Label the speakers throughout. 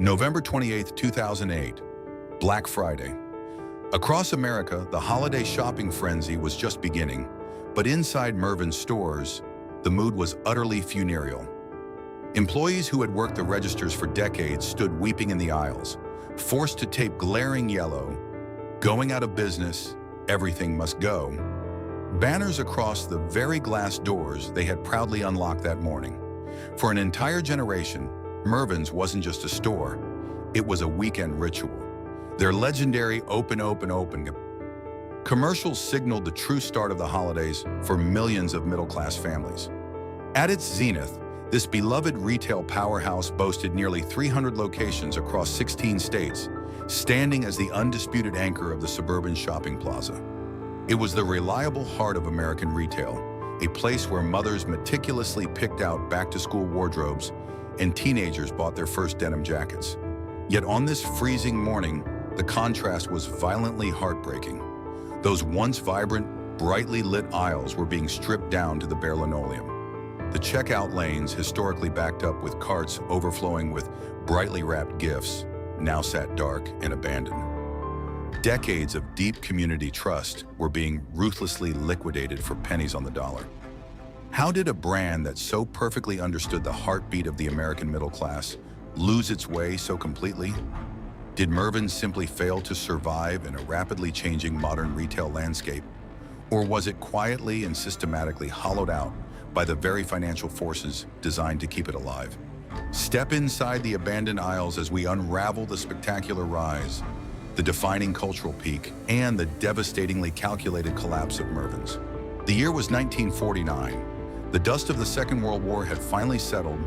Speaker 1: November 28, 2008, Black Friday. Across America, the holiday shopping frenzy was just beginning, but inside Mervyn's stores, the mood was utterly funereal. Employees who had worked the registers for decades stood weeping in the aisles, forced to tape glaring yellow, "Going out of business, everything must go." Banners across the very glass doors they had proudly unlocked that morning. For an entire generation, Mervyn's wasn't just a store, it was a weekend ritual. Their legendary open commercials signaled the true start of the holidays for millions of middle-class families. At its zenith, this beloved retail powerhouse boasted nearly 300 locations across 16 states, standing as the undisputed anchor of the suburban shopping plaza. It was the reliable heart of American retail, a place where mothers meticulously picked out back-to-school wardrobes and teenagers bought their first denim jackets. Yet on this freezing morning, the contrast was violently heartbreaking. Those once vibrant, brightly lit aisles were being stripped down to the bare linoleum. The checkout lanes, historically backed up with carts overflowing with brightly wrapped gifts, now sat dark and abandoned. Decades of deep community trust were being ruthlessly liquidated for pennies on the dollar. How did a brand that so perfectly understood the heartbeat of the American middle class lose its way so completely? Did Mervyn simply fail to survive in a rapidly changing modern retail landscape? Or was it quietly and systematically hollowed out by the very financial forces designed to keep it alive? Step inside the abandoned aisles as we unravel the spectacular rise, the defining cultural peak, and the devastatingly calculated collapse of Mervyn's. The year was 1949. The dust of the Second World War had finally settled,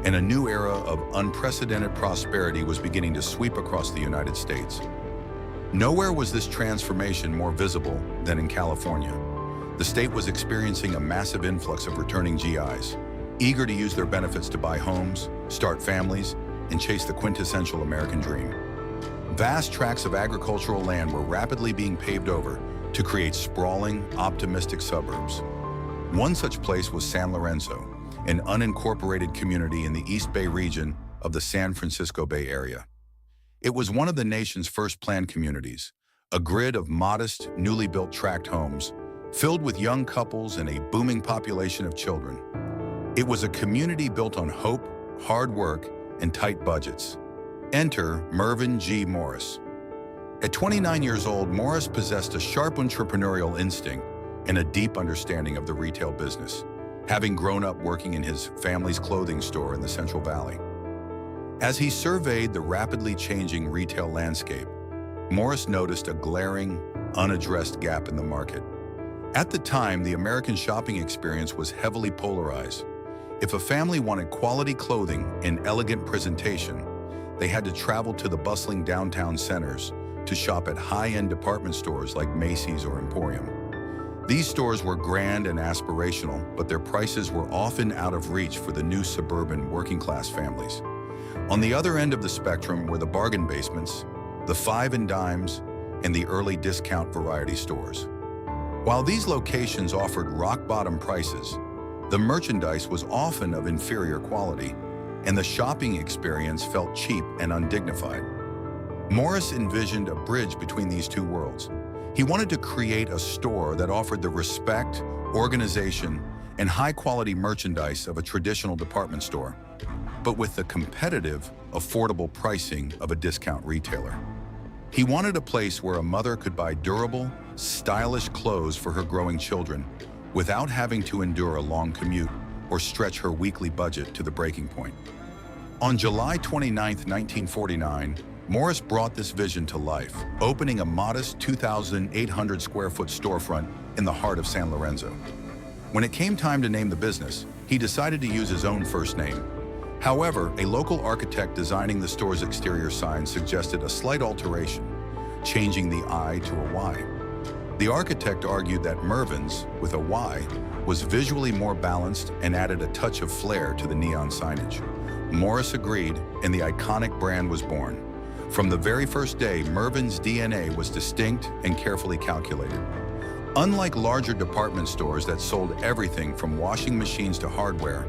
Speaker 1: and a new era of unprecedented prosperity was beginning to sweep across the United States. Nowhere was this transformation more visible than in California. The state was experiencing a massive influx of returning GIs, eager to use their benefits to buy homes, start families, and chase the quintessential American dream. Vast tracts of agricultural land were rapidly being paved over to create sprawling, optimistic suburbs. One such place was San Lorenzo, an unincorporated community in the East Bay region of the San Francisco Bay Area. It was one of the nation's first planned communities, a grid of modest, newly built tract homes, filled with young couples and a booming population of children. It was a community built on hope, hard work, and tight budgets. Enter Mervyn G. Morris. At 29 years old, Morris possessed a sharp entrepreneurial instinct and a deep understanding of the retail business, having grown up working in his family's clothing store in the Central Valley. As he surveyed the rapidly changing retail landscape, Morris noticed a glaring, unaddressed gap in the market. At the time, the American shopping experience was heavily polarized. If a family wanted quality clothing and elegant presentation, they had to travel to the bustling downtown centers to shop at high-end department stores like Macy's or Emporium. These stores were grand and aspirational, but their prices were often out of reach for the new suburban working-class families. On the other end of the spectrum were the bargain basements, the five and dimes, and the early discount variety stores. While these locations offered rock-bottom prices, the merchandise was often of inferior quality, and the shopping experience felt cheap and undignified. Morris envisioned a bridge between these two worlds. He wanted to create a store that offered the respect, organization, and high-quality merchandise of a traditional department store, but with the competitive, affordable pricing of a discount retailer. He wanted a place where a mother could buy durable, stylish clothes for her growing children without having to endure a long commute or stretch her weekly budget to the breaking point. On July 29, 1949, Morris brought this vision to life, opening a modest 2,800 square foot storefront in the heart of San Lorenzo. When it came time to name the business, he decided to use his own first name. However, a local architect designing the store's exterior sign suggested a slight alteration, changing the I to a Y. The architect argued that Mervyn's, with a Y, was visually more balanced and added a touch of flair to the neon signage. Morris agreed, and the iconic brand was born. From the very first day, Mervyn's DNA was distinct and carefully calculated. Unlike larger department stores that sold everything from washing machines to hardware,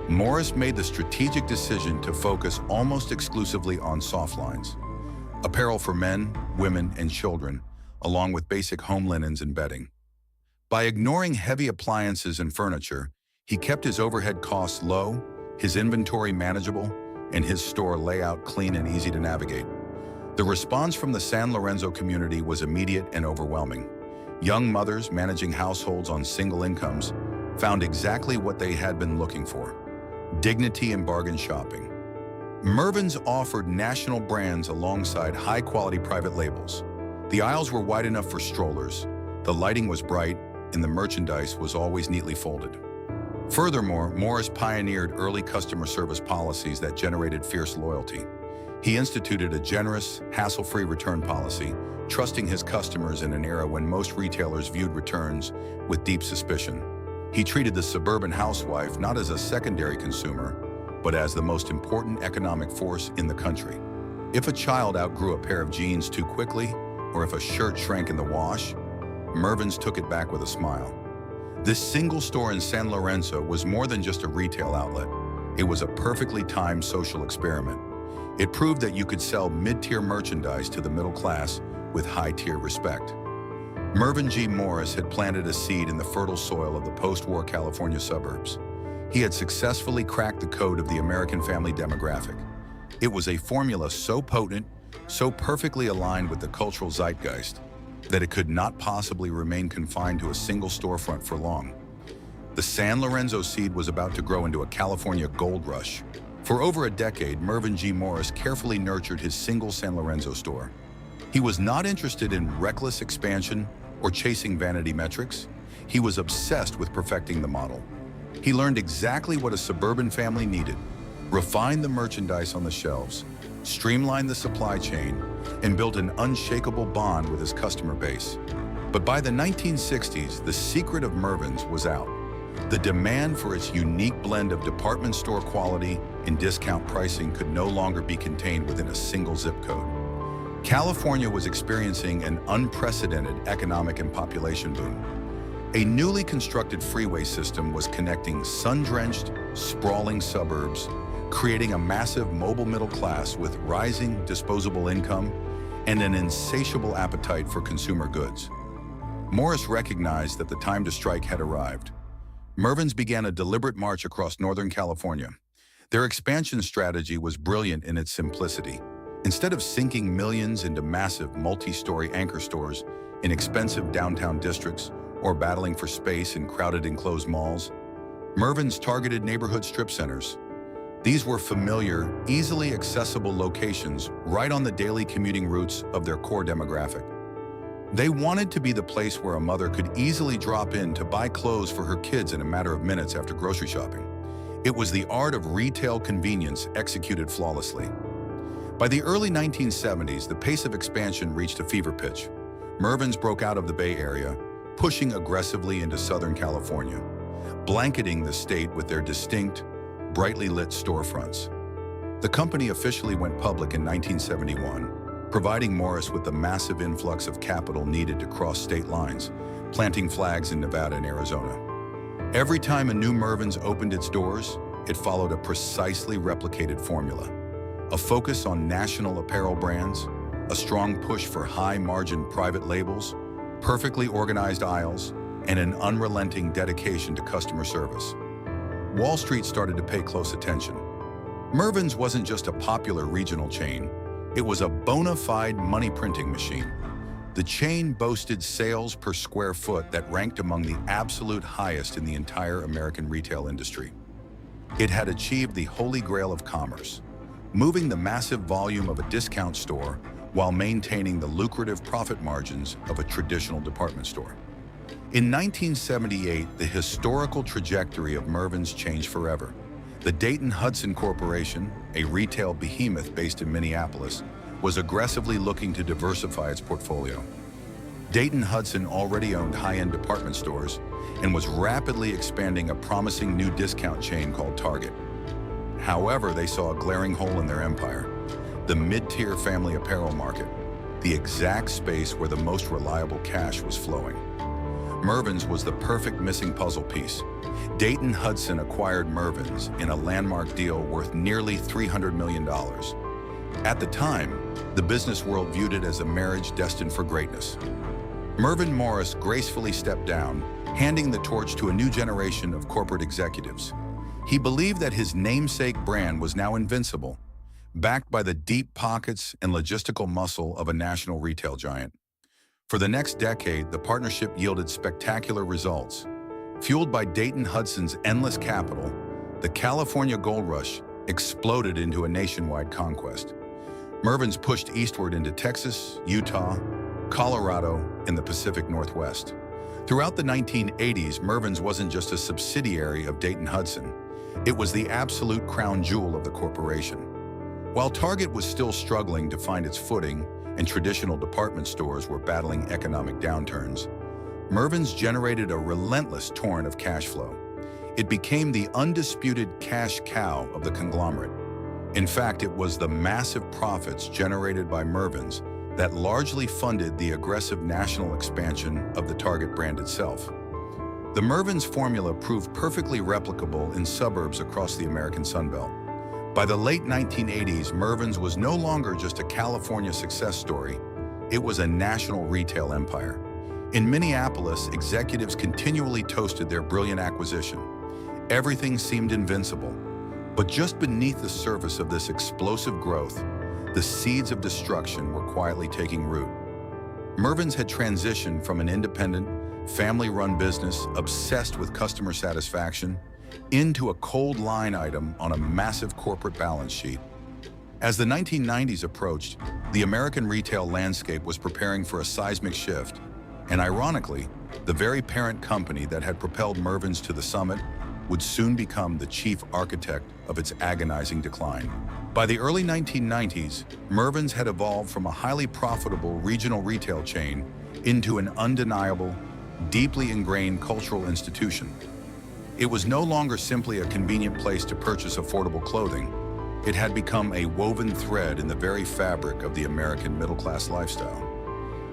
Speaker 1: Morris made the strategic decision to focus almost exclusively on soft lines, apparel for men, women, and children, along with basic home linens and bedding. By ignoring heavy appliances and furniture, he kept his overhead costs low, his inventory manageable, and his store layout clean and easy to navigate. The response from the San Lorenzo community was immediate and overwhelming. Young mothers managing households on single incomes found exactly what they had been looking for: dignity in bargain shopping. Mervyn's offered national brands alongside high-quality private labels. The aisles were wide enough for strollers, the lighting was bright, and the merchandise was always neatly folded. Furthermore, Morris pioneered early customer service policies that generated fierce loyalty. He instituted a generous, hassle-free return policy, trusting his customers in an era when most retailers viewed returns with deep suspicion. He treated the suburban housewife not as a secondary consumer, but as the most important economic force in the country. If a child outgrew a pair of jeans too quickly, or if a shirt shrank in the wash, Mervyn's took it back with a smile. This single store in San Lorenzo was more than just a retail outlet. It was a perfectly timed social experiment. It proved that you could sell mid-tier merchandise to the middle class with high-tier respect. Mervyn G. Morris had planted a seed in the fertile soil of the post-war California suburbs. He had successfully cracked the code of the American family demographic. It was a formula so potent, so perfectly aligned with the cultural zeitgeist, that it could not possibly remain confined to a single storefront for long. The San Lorenzo seed was about to grow into a California gold rush. For over a decade, Mervyn G. Morris carefully nurtured his single San Lorenzo store. He was not interested in reckless expansion or chasing vanity metrics. He was obsessed with perfecting the model. He learned exactly what a suburban family needed, refined the merchandise on the shelves, streamlined the supply chain, and built an unshakable bond with his customer base. But by the 1960s, the secret of Mervyn's was out. The demand for its unique blend of department store quality and discount pricing could no longer be contained within a single zip code. California was experiencing an unprecedented economic and population boom. A newly constructed freeway system was connecting sun-drenched, sprawling suburbs, creating a massive mobile middle class with rising disposable income and an insatiable appetite for consumer goods. Morris recognized that the time to strike had arrived. Mervyn's began a deliberate march across Northern California. Their expansion strategy was brilliant in its simplicity. Instead of sinking millions into massive multi-story anchor stores in expensive downtown districts or battling for space in crowded enclosed malls, Mervyn's targeted neighborhood strip centers. These were familiar, easily accessible locations right on the daily commuting routes of their core demographic. They wanted to be the place where a mother could easily drop in to buy clothes for her kids in a matter of minutes after grocery shopping. It was the art of retail convenience executed flawlessly. By the early 1970s, the pace of expansion reached a fever pitch. Mervyn's broke out of the Bay Area, pushing aggressively into Southern California, blanketing the state with their distinct, brightly lit storefronts. The company officially went public in 1971, providing Morris with the massive influx of capital needed to cross state lines, planting flags in Nevada and Arizona. Every time a new Mervyn's opened its doors, it followed a precisely replicated formula. A focus on national apparel brands, a strong push for high-margin private labels, perfectly organized aisles, and an unrelenting dedication to customer service. Wall Street started to pay close attention. Mervyn's wasn't just a popular regional chain, it was a bona fide money-printing machine. The chain boasted sales per square foot that ranked among the absolute highest in the entire American retail industry. It had achieved the holy grail of commerce, moving the massive volume of a discount store while maintaining the lucrative profit margins of a traditional department store. In 1978, the historical trajectory of Mervyn's changed forever. The Dayton-Hudson Corporation, a retail behemoth based in Minneapolis, was aggressively looking to diversify its portfolio. Dayton-Hudson already owned high-end department stores and was rapidly expanding a promising new discount chain called Target. However, they saw a glaring hole in their empire: the mid-tier family apparel market, the exact space where the most reliable cash was flowing. Mervyn's was the perfect missing puzzle piece. Dayton Hudson acquired Mervyn's in a landmark deal worth nearly $300 million. At the time, the business world viewed it as a marriage destined for greatness. Mervyn Morris gracefully stepped down, handing the torch to a new generation of corporate executives. He believed that his namesake brand was now invincible, backed by the deep pockets and logistical muscle of a national retail giant. For the next decade, the partnership yielded spectacular results. Fueled by Dayton Hudson's endless capital, the California gold rush exploded into a nationwide conquest. Mervyn's pushed eastward into Texas, Utah, Colorado, and the Pacific Northwest. Throughout the 1980s, Mervyn's wasn't just a subsidiary of Dayton Hudson. It was the absolute crown jewel of the corporation. While Target was still struggling to find its footing and traditional department stores were battling economic downturns, Mervyn's generated a relentless torrent of cash flow. It became the undisputed cash cow of the conglomerate. In fact, it was the massive profits generated by Mervyn's that largely funded the aggressive national expansion of the Target brand itself. The Mervyn's formula proved perfectly replicable in suburbs across the American Sunbelt. By the late 1980s, Mervyn's was no longer just a California success story, it was a national retail empire. In Minneapolis, executives continually toasted their brilliant acquisition. Everything seemed invincible. But just beneath the surface of this explosive growth, the seeds of destruction were quietly taking root. Mervyn's had transitioned from an independent, family-run business obsessed with customer satisfaction into a cold line item on a massive corporate balance sheet. As the 1990s approached, the American retail landscape was preparing for a seismic shift, and ironically, the very parent company that had propelled Mervyn's to the summit would soon become the chief architect of its agonizing decline. By the early 1990s, Mervyn's had evolved from a highly profitable regional retail chain into an undeniable, deeply ingrained cultural institution. It was no longer simply a convenient place to purchase affordable clothing. It had become a woven thread in the very fabric of the American middle-class lifestyle.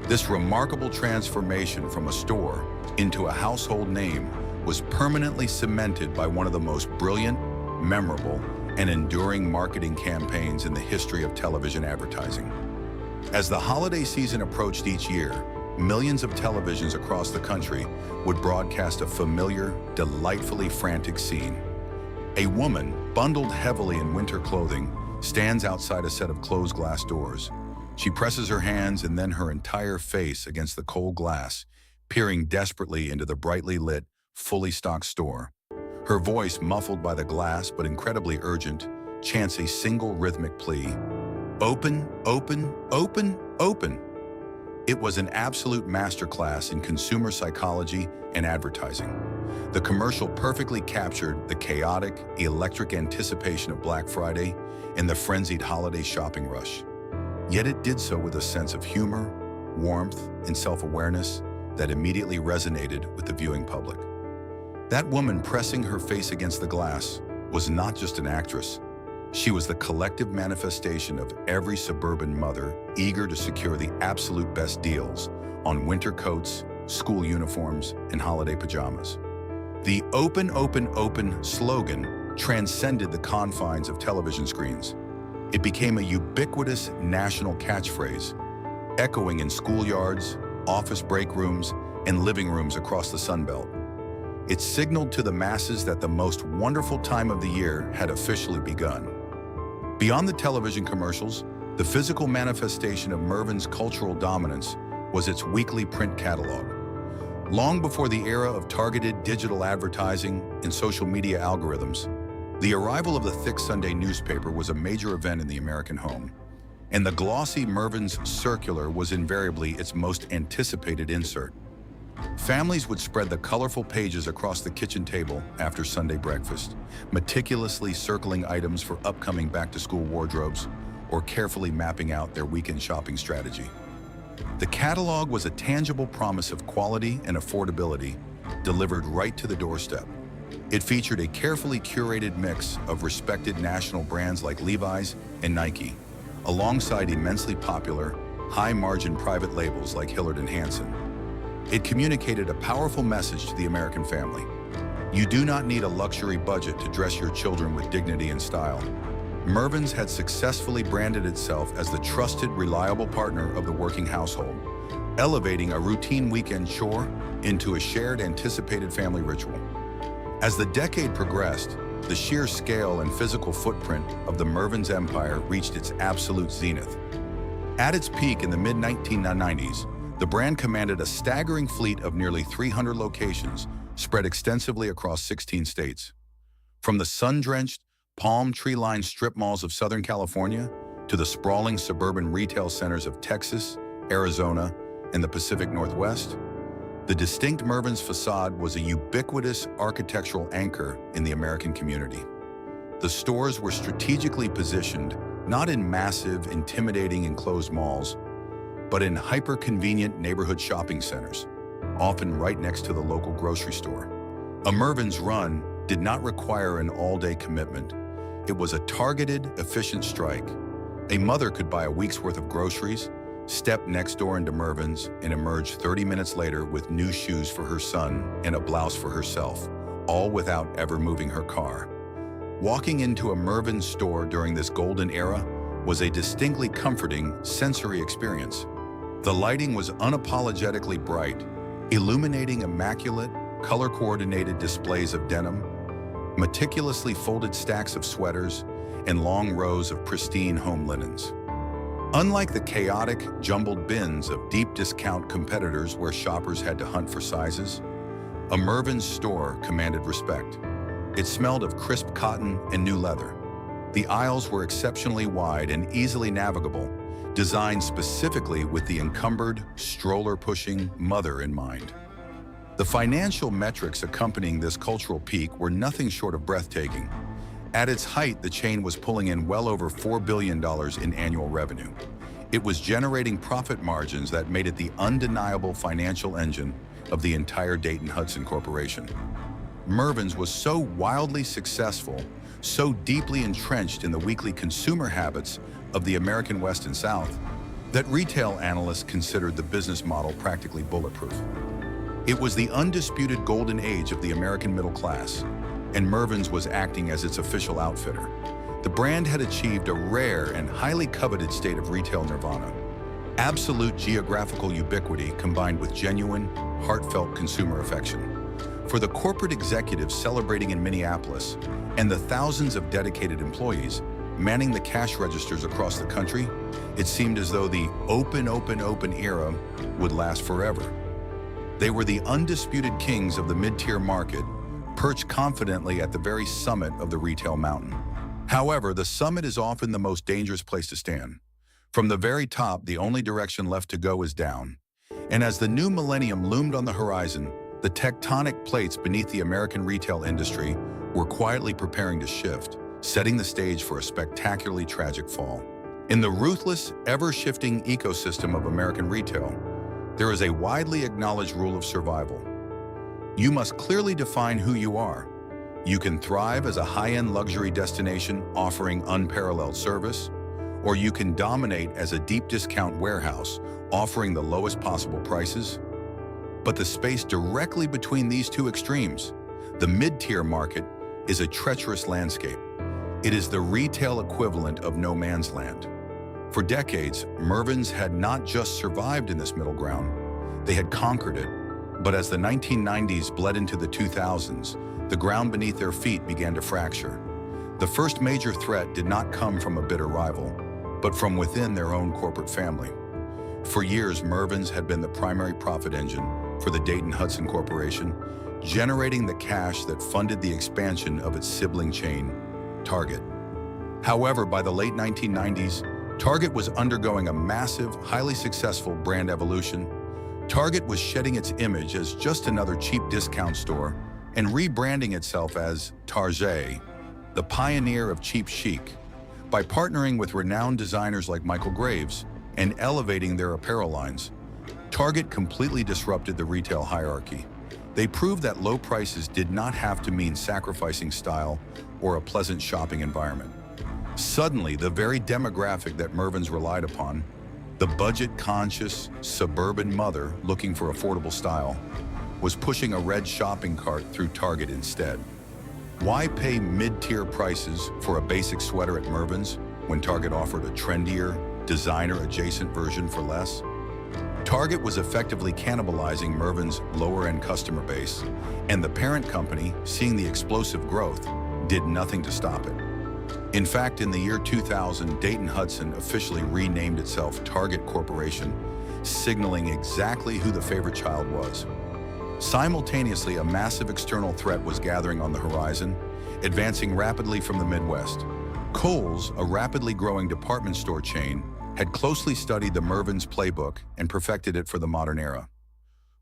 Speaker 1: This remarkable transformation from a store into a household name was permanently cemented by one of the most brilliant, memorable, and enduring marketing campaigns in the history of television advertising. As the holiday season approached each year, millions of televisions across the country would broadcast a familiar, delightfully frantic scene. A woman, bundled heavily in winter clothing, stands outside a set of closed glass doors. She presses her hands and then her entire face against the cold glass, peering desperately into the brightly lit, fully stocked store. Her voice, muffled by the glass but incredibly urgent, chants a single rhythmic plea. Open, open, open, open. It was an absolute masterclass in consumer psychology and advertising. The commercial perfectly captured the chaotic, electric anticipation of Black Friday and the frenzied holiday shopping rush. Yet it did so with a sense of humor, warmth, and self-awareness that immediately resonated with the viewing public. That woman pressing her face against the glass was not just an actress. She was the collective manifestation of every suburban mother eager to secure the absolute best deals on winter coats, school uniforms, and holiday pajamas. The "open, open, open" slogan transcended the confines of television screens. It became a ubiquitous national catchphrase, echoing in schoolyards, office break rooms, and living rooms across the Sunbelt. It signaled to the masses that the most wonderful time of the year had officially begun. Beyond the television commercials, the physical manifestation of Mervyn's cultural dominance was its weekly print catalog. Long before the era of targeted digital advertising and social media algorithms, the arrival of the thick Sunday newspaper was a major event in the American home, and the glossy Mervyn's circular was invariably its most anticipated insert. Families would spread the colorful pages across the kitchen table after Sunday breakfast, meticulously circling items for upcoming back-to-school wardrobes or carefully mapping out their weekend shopping strategy. The catalog was a tangible promise of quality and affordability delivered right to the doorstep. It featured a carefully curated mix of respected national brands like Levi's and Nike, alongside immensely popular, high-margin private labels like Hillard and Hanson. It communicated a powerful message to the American family. You do not need a luxury budget to dress your children with dignity and style. Mervyn's had successfully branded itself as the trusted, reliable partner of the working household, elevating a routine weekend chore into a shared, anticipated family ritual. As the decade progressed, the sheer scale and physical footprint of the Mervyn's empire reached its absolute zenith. At its peak in the mid-1990s, the brand commanded a staggering fleet of nearly 300 locations spread extensively across 16 states. From the sun-drenched, palm tree-lined strip malls of Southern California to the sprawling suburban retail centers of Texas, Arizona, and the Pacific Northwest, the distinct Mervyn's facade was a ubiquitous architectural anchor in the American community. The stores were strategically positioned not in massive, intimidating enclosed malls, but in hyper-convenient neighborhood shopping centers, often right next to the local grocery store. A Mervyn's run did not require an all-day commitment. It was a targeted, efficient strike. A mother could buy a week's worth of groceries, step next door into Mervyn's, and emerge 30 minutes later with new shoes for her son and a blouse for herself, all without ever moving her car. Walking into a Mervyn's store during this golden era was a distinctly comforting sensory experience. The lighting was unapologetically bright, illuminating immaculate, color-coordinated displays of denim, meticulously folded stacks of sweaters, and long rows of pristine home linens. Unlike the chaotic, jumbled bins of deep discount competitors where shoppers had to hunt for sizes, a Mervyn's store commanded respect. It smelled of crisp cotton and new leather. The aisles were exceptionally wide and easily navigable, designed specifically with the encumbered, stroller-pushing mother in mind. The financial metrics accompanying this cultural peak were nothing short of breathtaking. At its height, the chain was pulling in well over $4 billion in annual revenue. It was generating profit margins that made it the undeniable financial engine of the entire Dayton-Hudson Corporation. Mervyn's was so wildly successful, so deeply entrenched in the weekly consumer habits of the American West and South, that retail analysts considered the business model practically bulletproof. It was the undisputed golden age of the American middle class, and Mervyn's was acting as its official outfitter. The brand had achieved a rare and highly coveted state of retail nirvana. Absolute geographical ubiquity combined with genuine, heartfelt consumer affection. For the corporate executives celebrating in Minneapolis and the thousands of dedicated employees manning the cash registers across the country, it seemed as though the open era would last forever. They were the undisputed kings of the mid-tier market, perched confidently at the very summit of the retail mountain. However, the summit is often the most dangerous place to stand. From the very top, the only direction left to go is down. And as the new millennium loomed on the horizon, the tectonic plates beneath the American retail industry were quietly preparing to shift, setting the stage for a spectacularly tragic fall. In the ruthless, ever-shifting ecosystem of American retail, there is a widely acknowledged rule of survival. You must clearly define who you are. You can thrive as a high-end luxury destination offering unparalleled service, or you can dominate as a deep discount warehouse offering the lowest possible prices. But the space directly between these two extremes, the mid-tier market, is a treacherous landscape. It is the retail equivalent of no man's land. For decades, Mervyn's had not just survived in this middle ground, they had conquered it. But as the 1990s bled into the 2000s, the ground beneath their feet began to fracture. The first major threat did not come from a bitter rival, but from within their own corporate family. For years, Mervyn's had been the primary profit engine for the Dayton-Hudson Corporation, generating the cash that funded the expansion of its sibling chain, Target. However, by the late 1990s, Target was undergoing a massive, highly successful brand evolution. Target was shedding its image as just another cheap discount store and rebranding itself as Target, the pioneer of cheap chic. By partnering with renowned designers like Michael Graves and elevating their apparel lines, Target completely disrupted the retail hierarchy. They proved that low prices did not have to mean sacrificing style or a pleasant shopping environment. Suddenly, the very demographic that Mervyn's relied upon, The budget-conscious, suburban mother looking for affordable style was pushing a red shopping cart through Target instead. Why pay mid-tier prices for a basic sweater at Mervyn's when Target offered a trendier, designer-adjacent version for less? Target was effectively cannibalizing Mervyn's lower-end customer base, and the parent company, seeing the explosive growth, did nothing to stop it. In fact, in the year 2000, Dayton-Hudson officially renamed itself Target Corporation, signaling exactly who the favorite child was. Simultaneously, a massive external threat was gathering on the horizon, advancing rapidly from the Midwest. Kohl's, a rapidly growing department store chain, had closely studied the Mervyn's playbook and perfected it for the modern era.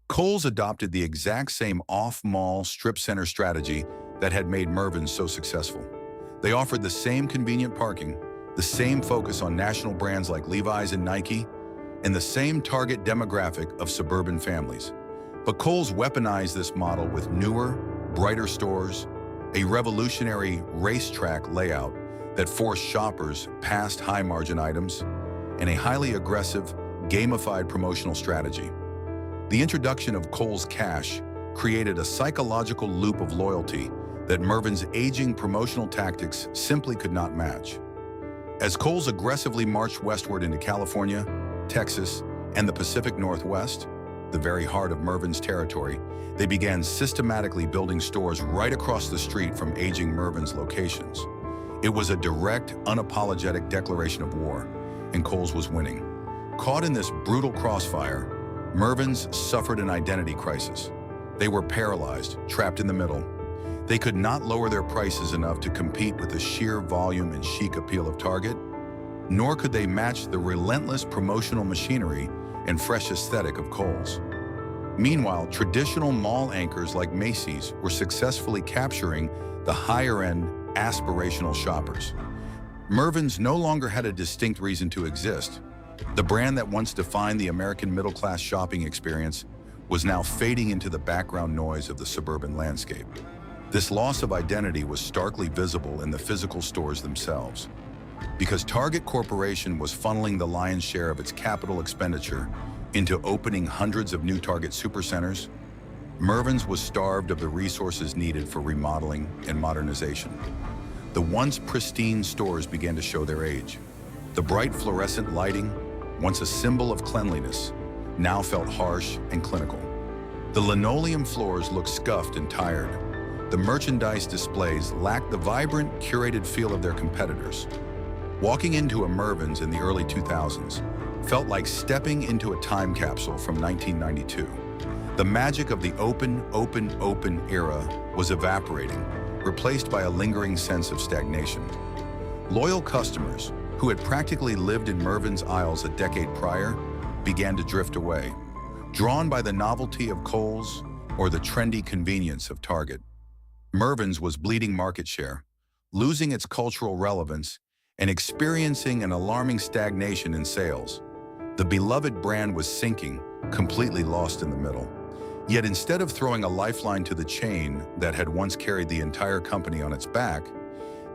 Speaker 1: Kohl's adopted the exact same off-mall strip center strategy that had made Mervyn's so successful. They offered the same convenient parking, the same focus on national brands like Levi's and Nike, and the same target demographic of suburban families. But Kohl's weaponized this model with newer, brighter stores, a revolutionary racetrack layout that forced shoppers past high-margin items, and a highly aggressive, gamified promotional strategy. The introduction of Kohl's Cash created a psychological loop of loyalty that Mervyn's aging promotional tactics simply could not match. As Kohl's aggressively marched westward into California, Texas, and the Pacific Northwest, the very heart of Mervyn's territory, they began systematically building stores right across the street from aging Mervyn's locations. It was a direct, unapologetic declaration of war, and Kohl's was winning. Caught in this brutal crossfire, Mervyn's suffered an identity crisis. They were paralyzed, trapped in the middle. They could not lower their prices enough to compete with the sheer volume and chic appeal of Target, nor could they match the relentless promotional machinery and fresh aesthetic of Kohl's. Meanwhile, traditional mall anchors like Macy's were successfully capturing the higher-end, aspirational shoppers. Mervyn's no longer had a distinct reason to exist. The brand that once defined the American middle-class shopping experience was now fading into the background noise of the suburban landscape. This loss of identity was starkly visible in the physical stores themselves. Because Target Corporation was funneling the lion's share of its capital expenditure into opening hundreds of new Target supercenters, Mervyn's was starved of the resources needed for remodeling and modernization. The once pristine stores began to show their age. The bright fluorescent lighting, once a symbol of cleanliness, now felt harsh and clinical. The linoleum floors looked scuffed and tired. The merchandise displays lacked the vibrant, curated feel of their competitors. Walking into a Mervyn's in the early 2000s felt like stepping into a time capsule from 1992. The magic of the open era was evaporating, replaced by a lingering sense of stagnation. Loyal customers, who had practically lived in Mervyn's aisles a decade prior, began to drift away, drawn by the novelty of Kohl's or the trendy convenience of Target. Mervyn's was bleeding market share, losing its cultural relevance, and experiencing an alarming stagnation in sales. The beloved brand was sinking, completely lost in the middle. Yet instead of throwing a lifeline to the chain that had once carried the entire company on its back,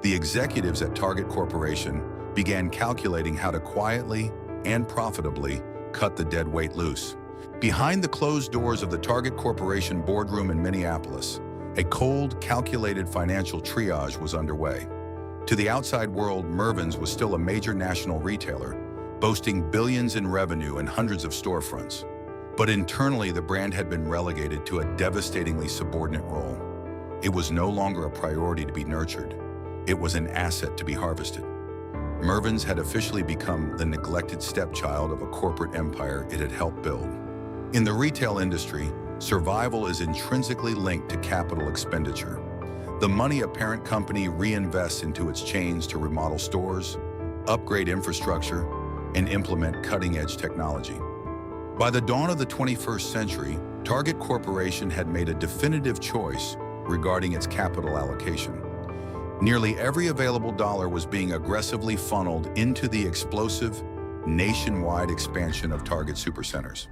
Speaker 1: the executives at Target Corporation began calculating how to quietly and profitably cut the dead weight loose. Behind the closed doors of the Target Corporation boardroom in Minneapolis, a cold, calculated financial triage was underway. To the outside world, Mervyn's was still a major national retailer, boasting billions in revenue and hundreds of storefronts. But internally, the brand had been relegated to a devastatingly subordinate role. It was no longer a priority to be nurtured. It was an asset to be harvested. Mervyn's had officially become the neglected stepchild of a corporate empire it had helped build. In the retail industry, survival is intrinsically linked to capital expenditure. The money a parent company reinvests into its chains to remodel stores, upgrade infrastructure, and implement cutting-edge technology. By the dawn of the 21st century, Target Corporation had made a definitive choice regarding its capital allocation. Nearly every available dollar was being aggressively funneled into the explosive, nationwide expansion of Target supercenters.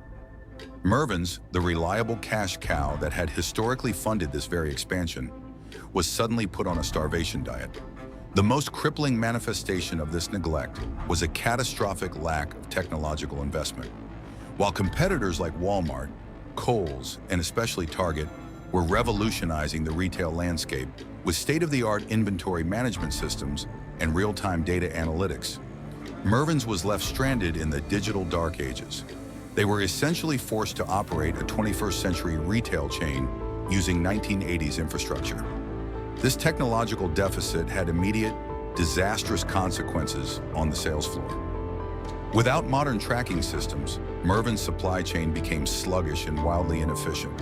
Speaker 1: Mervyn's, the reliable cash cow that had historically funded this very expansion, was suddenly put on a starvation diet. The most crippling manifestation of this neglect was a catastrophic lack of technological investment. While competitors like Walmart, Kohl's, and especially Target were revolutionizing the retail landscape with state-of-the-art inventory management systems and real-time data analytics, Mervyn's was left stranded in the digital dark ages. They were essentially forced to operate a 21st century retail chain using 1980s infrastructure. This technological deficit had immediate, disastrous consequences on the sales floor. Without modern tracking systems, Mervyn's supply chain became sluggish and wildly inefficient.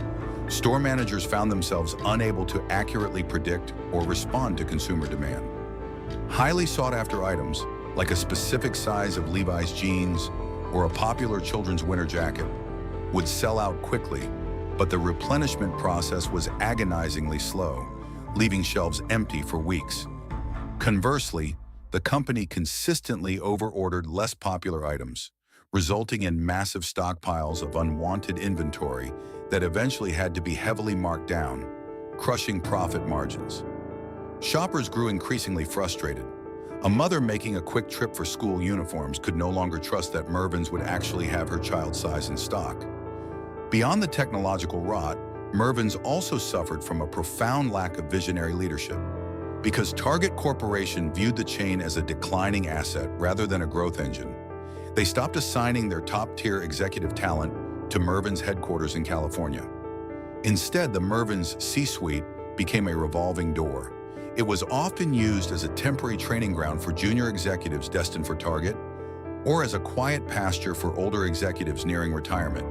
Speaker 1: Store managers found themselves unable to accurately predict or respond to consumer demand. Highly sought-after items, like a specific size of Levi's jeans or a popular children's winter jacket, would sell out quickly, but the replenishment process was agonizingly slow, leaving shelves empty for weeks. Conversely, the company consistently overordered less popular items, resulting in massive stockpiles of unwanted inventory that eventually had to be heavily marked down, crushing profit margins. Shoppers grew increasingly frustrated. A mother making a quick trip for school uniforms could no longer trust that Mervyn's would actually have her child's size in stock. Beyond the technological rot, Mervyn's also suffered from a profound lack of visionary leadership. Because Target Corporation viewed the chain as a declining asset rather than a growth engine, they stopped assigning their top-tier executive talent to Mervyn's headquarters in California. Instead, the Mervyn's C-suite became a revolving door. It was often used as a temporary training ground for junior executives destined for Target, or as a quiet pasture for older executives nearing retirement.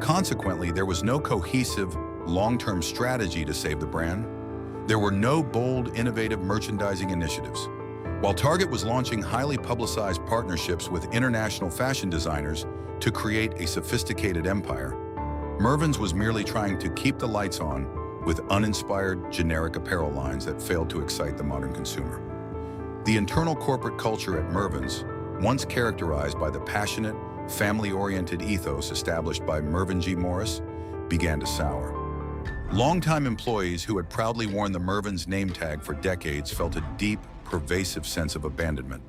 Speaker 1: Consequently, there was no cohesive, long-term strategy to save the brand. There were no bold, innovative merchandising initiatives. While Target was launching highly publicized partnerships with international fashion designers to create a sophisticated empire, Mervyn's was merely trying to keep the lights on with uninspired, generic apparel lines that failed to excite the modern consumer. The internal corporate culture at Mervyn's, once characterized by the passionate, family-oriented ethos established by Mervyn G. Morris, began to sour. Longtime employees who had proudly worn the Mervyn's name tag for decades felt a deep, pervasive sense of abandonment.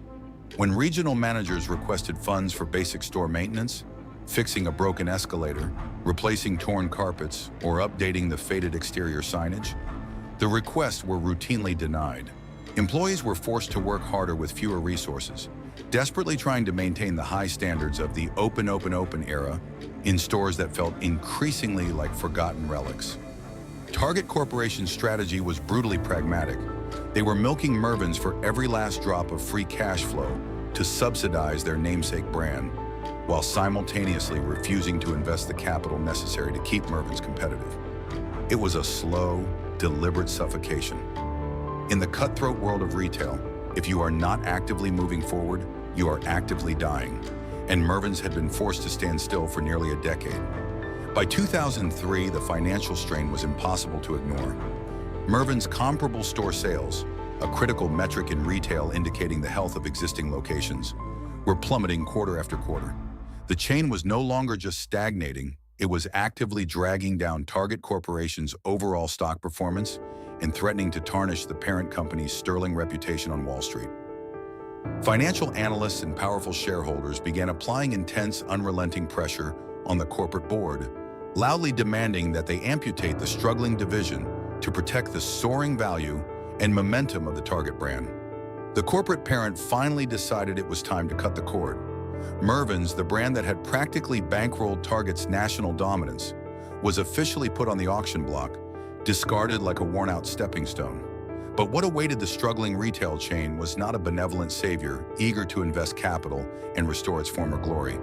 Speaker 1: When regional managers requested funds for basic store maintenance, fixing a broken escalator, replacing torn carpets, or updating the faded exterior signage, the requests were routinely denied. Employees were forced to work harder with fewer resources, desperately trying to maintain the high standards of the open era in stores that felt increasingly like forgotten relics. Target Corporation's strategy was brutally pragmatic. They were milking Mervyn's for every last drop of free cash flow to subsidize their namesake brand, while simultaneously refusing to invest the capital necessary to keep Mervyn's competitive. It was a slow, deliberate suffocation. In the cutthroat world of retail, if you are not actively moving forward, you are actively dying, and Mervyn's had been forced to stand still for nearly a decade. By 2003, the financial strain was impossible to ignore. Mervyn's comparable store sales, a critical metric in retail indicating the health of existing locations, were plummeting quarter after quarter. The chain was no longer just stagnating, it was actively dragging down Target Corporation's overall stock performance and threatening to tarnish the parent company's sterling reputation on Wall Street. Financial analysts and powerful shareholders began applying intense, unrelenting pressure on the corporate board, loudly demanding that they amputate the struggling division to protect the soaring value and momentum of the Target brand. The corporate parent finally decided it was time to cut the cord. Mervyn's, the brand that had practically bankrolled Target's national dominance, was officially put on the auction block, discarded like a worn-out stepping stone. But what awaited the struggling retail chain was not a benevolent savior eager to invest capital and restore its former glory.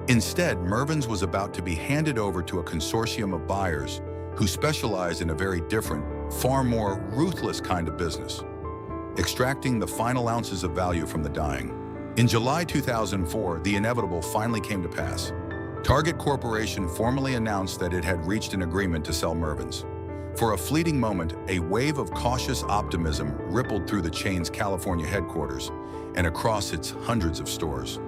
Speaker 1: Instead, Mervyn's was about to be handed over to a consortium of buyers who specialized in a very different, far more ruthless kind of business, extracting the final ounces of value from the dying. In July 2004, the inevitable finally came to pass. Target Corporation formally announced that it had reached an agreement to sell Mervyn's. For a fleeting moment, a wave of cautious optimism rippled through the chain's California headquarters and across its hundreds of stores.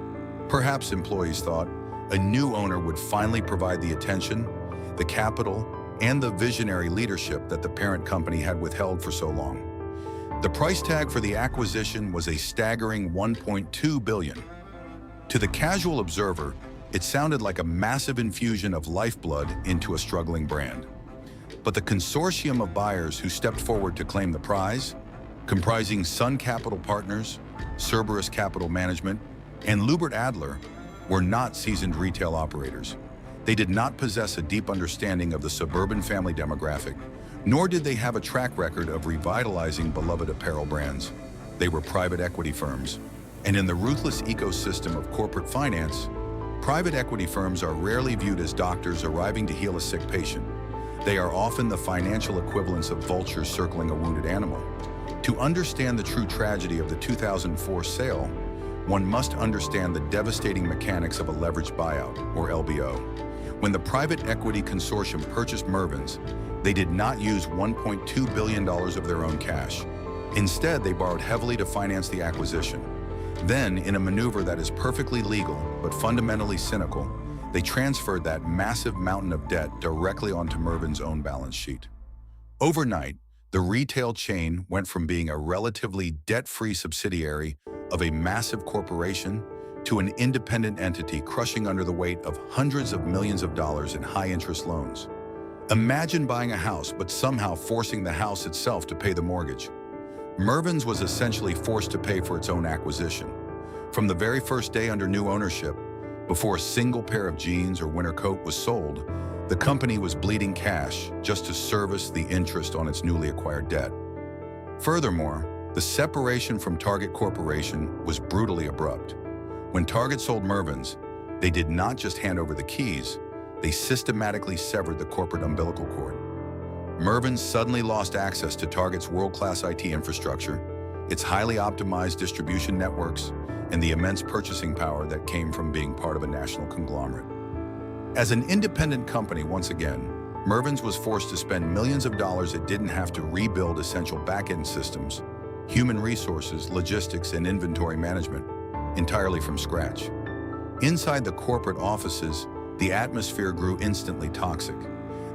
Speaker 1: Perhaps, employees thought, a new owner would finally provide the attention, the capital, and the visionary leadership that the parent company had withheld for so long. The price tag for the acquisition was a staggering $1.2 billion. To the casual observer, it sounded like a massive infusion of lifeblood into a struggling brand. But the consortium of buyers who stepped forward to claim the prize, comprising Sun Capital Partners, Cerberus Capital Management, and Lubert Adler, were not seasoned retail operators. They did not possess a deep understanding of the suburban family demographic, nor did they have a track record of revitalizing beloved apparel brands. They were private equity firms. And in the ruthless ecosystem of corporate finance, private equity firms are rarely viewed as doctors arriving to heal a sick patient. They are often the financial equivalents of vultures circling a wounded animal. To understand the true tragedy of the 2004 sale, one must understand the devastating mechanics of a leveraged buyout, or LBO. When the private equity consortium purchased Mervyn's, they did not use $1.2 billion of their own cash. Instead, they borrowed heavily to finance the acquisition. Then, in a maneuver that is perfectly legal but fundamentally cynical, they transferred that massive mountain of debt directly onto Mervyn's own balance sheet. Overnight, the retail chain went from being a relatively debt-free subsidiary of a massive corporation to an independent entity crushing under the weight of hundreds of millions of dollars in high-interest loans. Imagine buying a house but somehow forcing the house itself to pay the mortgage. Mervyn's was essentially forced to pay for its own acquisition. From the very first day under new ownership, before a single pair of jeans or winter coat was sold, the company was bleeding cash just to service the interest on its newly acquired debt. Furthermore, the separation from Target Corporation was brutally abrupt. When Target sold Mervyn's, they did not just hand over the keys, they systematically severed the corporate umbilical cord. Mervyn's suddenly lost access to Target's world-class IT infrastructure, its highly optimized distribution networks, and the immense purchasing power that came from being part of a national conglomerate. As an independent company once again, Mervyn's was forced to spend millions of dollars it didn't have to rebuild essential back-end systems, human resources, logistics, and inventory management, entirely from scratch. Inside the corporate offices, the atmosphere grew instantly toxic.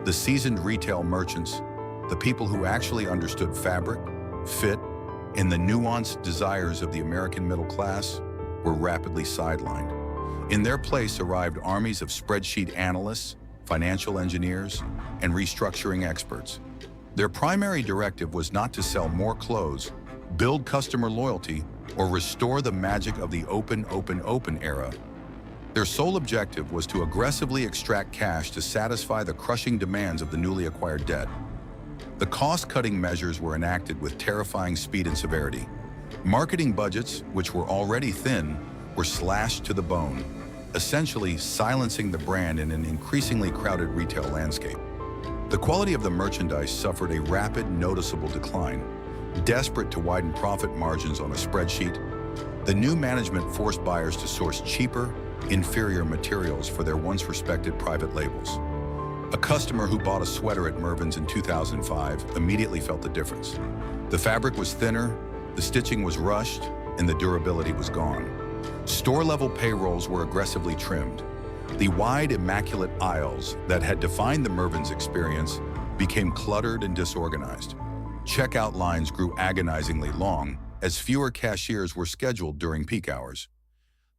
Speaker 1: The seasoned retail merchants, the people who actually understood fabric, fit, and the nuanced desires of the American middle class, were rapidly sidelined. In their place arrived armies of spreadsheet analysts, financial engineers, and restructuring experts. Their primary directive was not to sell more clothes, build customer loyalty, or restore the magic of the open era. Their sole objective was to aggressively extract cash to satisfy the crushing demands of the newly acquired debt. The cost-cutting measures were enacted with terrifying speed and severity. Marketing budgets, which were already thin, were slashed to the bone, essentially silencing the brand in an increasingly crowded retail landscape. The quality of the merchandise suffered a rapid, noticeable decline. Desperate to widen profit margins on a spreadsheet, the new management forced buyers to source cheaper, inferior materials for their once respected private labels. A customer who bought a sweater at Mervyn's in 2005 immediately felt the difference. The fabric was thinner, the stitching was rushed, and the durability was gone. Store-level payrolls were aggressively trimmed. The wide, immaculate aisles that had defined the Mervyn's experience became cluttered and disorganized. Checkout lines grew agonizingly long as fewer cashiers were scheduled during peak hours.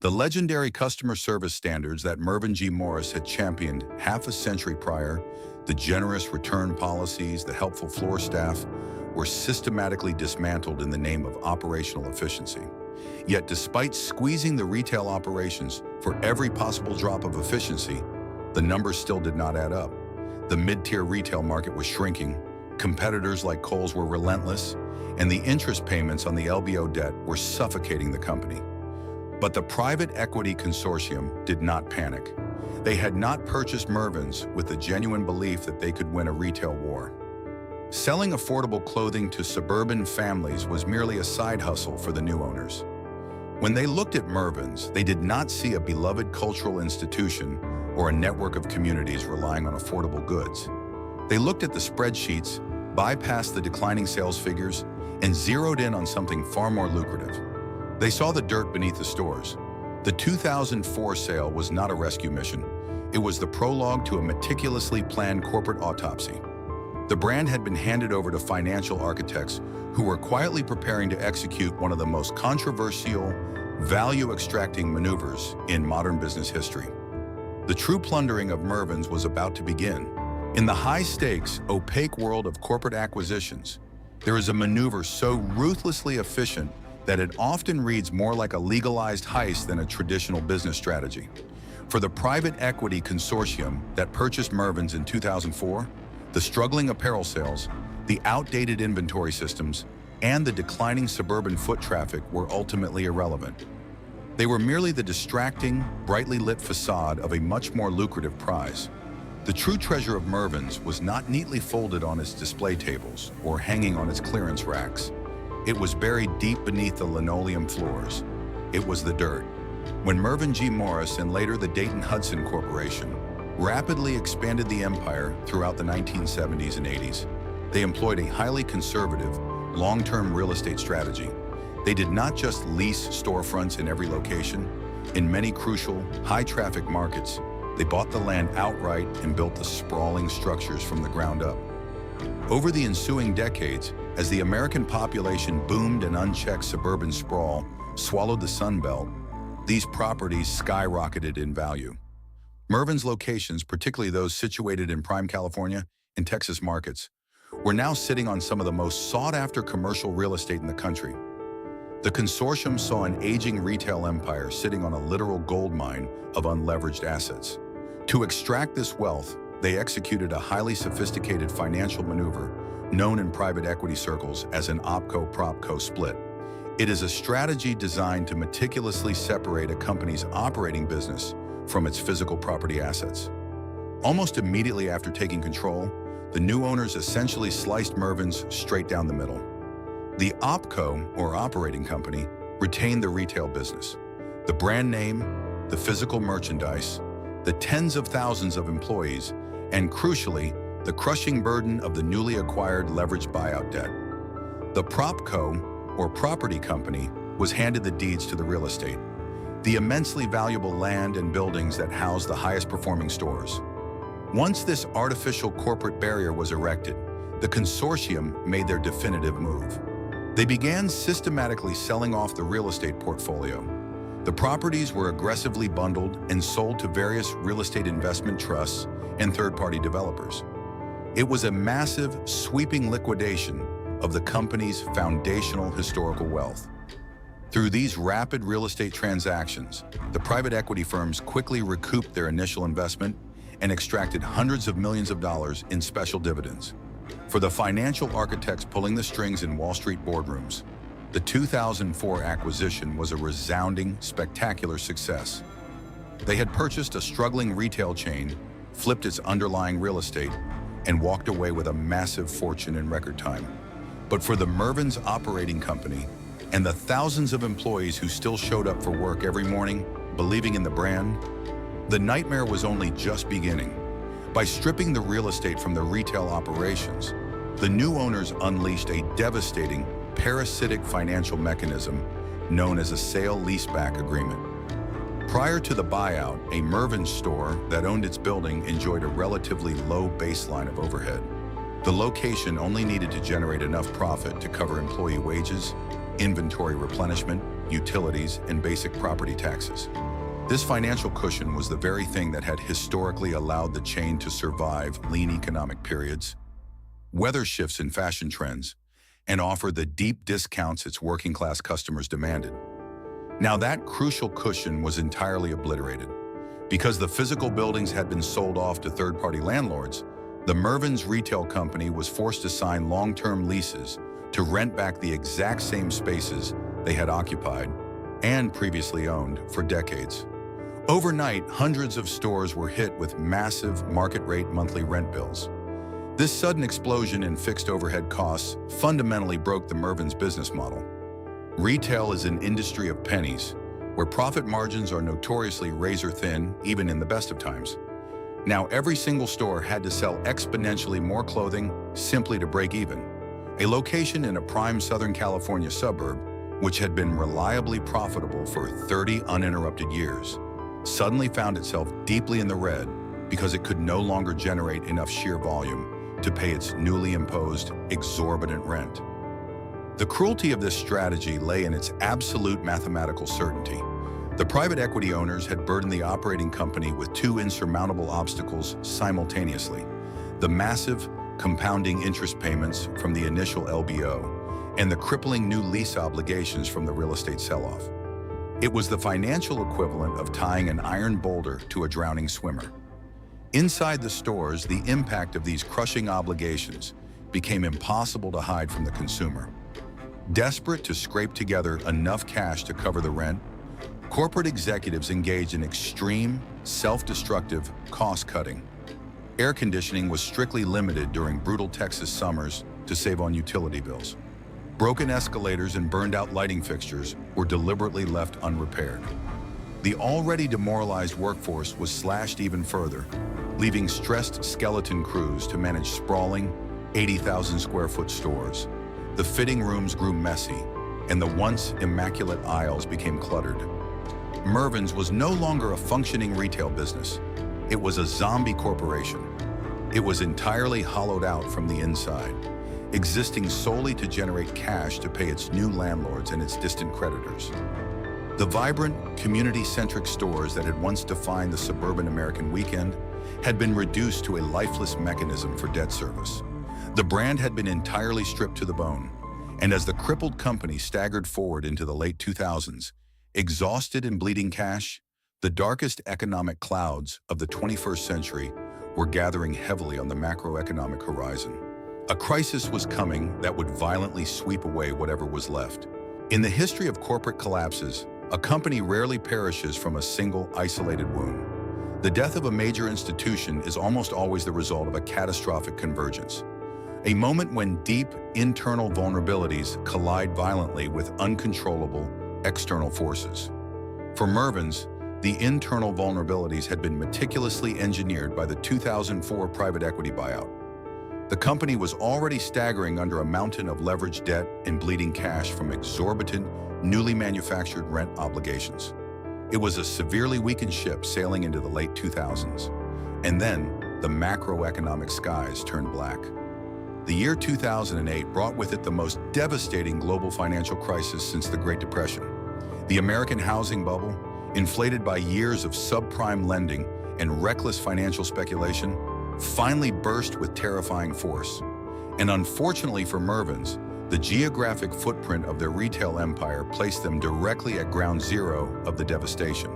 Speaker 1: The legendary customer service standards that Mervyn G. Morris had championed half a century prior, the generous return policies, the helpful floor staff, were systematically dismantled in the name of operational efficiency. Yet despite squeezing the retail operations for every possible drop of efficiency, the numbers still did not add up. The mid-tier retail market was shrinking, competitors like Kohl's were relentless, and the interest payments on the LBO debt were suffocating the company. But the private equity consortium did not panic. They had not purchased Mervyn's with the genuine belief that they could win a retail war. Selling affordable clothing to suburban families was merely a side hustle for the new owners. When they looked at Mervyn's, they did not see a beloved cultural institution or a network of communities relying on affordable goods. They looked at the spreadsheets, bypassed the declining sales figures, and zeroed in on something far more lucrative. They saw the dirt beneath the stores. The 2004 sale was not a rescue mission. It was the prologue to a meticulously planned corporate autopsy. The brand had been handed over to financial architects who were quietly preparing to execute one of the most controversial, value-extracting maneuvers in modern business history. The true plundering of Mervyn's was about to begin. In the high-stakes, opaque world of corporate acquisitions, there is a maneuver so ruthlessly efficient that it often reads more like a legalized heist than a traditional business strategy. For the private equity consortium that purchased Mervyn's in 2004, the struggling apparel sales, the outdated inventory systems, and the declining suburban foot traffic were ultimately irrelevant. They were merely the distracting, brightly lit facade of a much more lucrative prize. The true treasure of Mervyn's was not neatly folded on its display tables or hanging on its clearance racks. It was buried deep beneath the linoleum floors. It was the dirt. When Mervyn G. Morris and later the Dayton Hudson Corporation rapidly expanded the empire throughout the 1970s and 80s, they employed a highly conservative, long-term real estate strategy. They did not just lease storefronts in every location. In many crucial, high-traffic markets, they bought the land outright and built the sprawling structures from the ground up. Over the ensuing decades, as the American population boomed and unchecked suburban sprawl swallowed the Sun Belt, these properties skyrocketed in value. Mervyn's locations, particularly those situated in prime California and Texas markets, were now sitting on some of the most sought-after commercial real estate in the country. The consortium saw an aging retail empire sitting on a literal gold mine of unleveraged assets. To extract this wealth, they executed a highly sophisticated financial maneuver known in private equity circles as an OpCo-PropCo split. It is a strategy designed to meticulously separate a company's operating business from its physical property assets. Almost immediately after taking control, the new owners essentially sliced Mervyn's straight down the middle. The OpCo, or operating company, retained the retail business, the brand name, the physical merchandise, the tens of thousands of employees, and crucially, the crushing burden of the newly acquired leveraged buyout debt. The PropCo, or property company, was handed the deeds to the real estate, the immensely valuable land and buildings that house the highest performing stores. Once this artificial corporate barrier was erected, the consortium made their definitive move. They began systematically selling off the real estate portfolio. The properties were aggressively bundled and sold to various real estate investment trusts and third-party developers. It was a massive, sweeping liquidation of the company's foundational historical wealth. Through these rapid real estate transactions, the private equity firms quickly recouped their initial investment and extracted hundreds of millions of dollars in special dividends. For the financial architects pulling the strings in Wall Street boardrooms, the 2004 acquisition was a resounding, spectacular success. They had purchased a struggling retail chain, flipped its underlying real estate, and walked away with a massive fortune in record time. But for the Mervyn's operating company and the thousands of employees who still showed up for work every morning, believing in the brand, the nightmare was only just beginning. By stripping the real estate from the retail operations, the new owners unleashed a devastating, parasitic financial mechanism known as a sale-leaseback agreement. Prior to the buyout, a Mervyn store that owned its building enjoyed a relatively low baseline of overhead. The location only needed to generate enough profit to cover employee wages, inventory replenishment, utilities, and basic property taxes. This financial cushion was the very thing that had historically allowed the chain to survive lean economic periods, weather shifts in fashion trends, and offer the deep discounts its working-class customers demanded. Now that crucial cushion was entirely obliterated. Because the physical buildings had been sold off to third-party landlords, the Mervyn's retail company was forced to sign long-term leases to rent back the exact same spaces they had occupied and previously owned for decades. Overnight, hundreds of stores were hit with massive market-rate monthly rent bills. This sudden explosion in fixed overhead costs fundamentally broke the Mervyn's business model. Retail is an industry of pennies, where profit margins are notoriously razor-thin, even in the best of times. Now every single store had to sell exponentially more clothing simply to break even. A location in a prime Southern California suburb, which had been reliably profitable for 30 uninterrupted years, suddenly found itself deeply in the red because it could no longer generate enough sheer volume to pay its newly imposed exorbitant rent. The cruelty of this strategy lay in its absolute mathematical certainty. The private equity owners had burdened the operating company with two insurmountable obstacles simultaneously: the massive, compounding interest payments from the initial LBO and the crippling new lease obligations from the real estate sell-off. It was the financial equivalent of tying an iron boulder to a drowning swimmer. Inside the stores, the impact of these crushing obligations became impossible to hide from the consumer. Desperate to scrape together enough cash to cover the rent, corporate executives engaged in extreme, self-destructive cost-cutting. Air conditioning was strictly limited during brutal Texas summers to save on utility bills. Broken escalators and burned-out lighting fixtures were deliberately left unrepaired. The already demoralized workforce was slashed even further, leaving stressed skeleton crews to manage sprawling, 80,000 square foot stores. The fitting rooms grew messy, and the once immaculate aisles became cluttered. Mervyn's was no longer a functioning retail business. It was a zombie corporation. It was entirely hollowed out from the inside, existing solely to generate cash to pay its new landlords and its distant creditors. The vibrant, community-centric stores that had once defined the suburban American weekend had been reduced to a lifeless mechanism for debt service. The brand had been entirely stripped to the bone, and as the crippled company staggered forward into the late 2000s, exhausted and bleeding cash, the darkest economic clouds of the 21st century were gathering heavily on the macroeconomic horizon. A crisis was coming that would violently sweep away whatever was left. In the history of corporate collapses, a company rarely perishes from a single, isolated wound. The death of a major institution is almost always the result of a catastrophic convergence, a moment when deep, internal vulnerabilities collide violently with uncontrollable, external forces. For Mervyn's, the internal vulnerabilities had been meticulously engineered by the 2004 private equity buyout. The company was already staggering under a mountain of leveraged debt and bleeding cash from exorbitant, newly manufactured rent obligations. It was a severely weakened ship sailing into the late 2000s. And then, the macroeconomic skies turned black. The year 2008 brought with it the most devastating global financial crisis since the Great Depression. The American housing bubble, inflated by years of subprime lending and reckless financial speculation, finally burst with terrifying force. And unfortunately for Mervyn's, the geographic footprint of their retail empire placed them directly at ground zero of the devastation.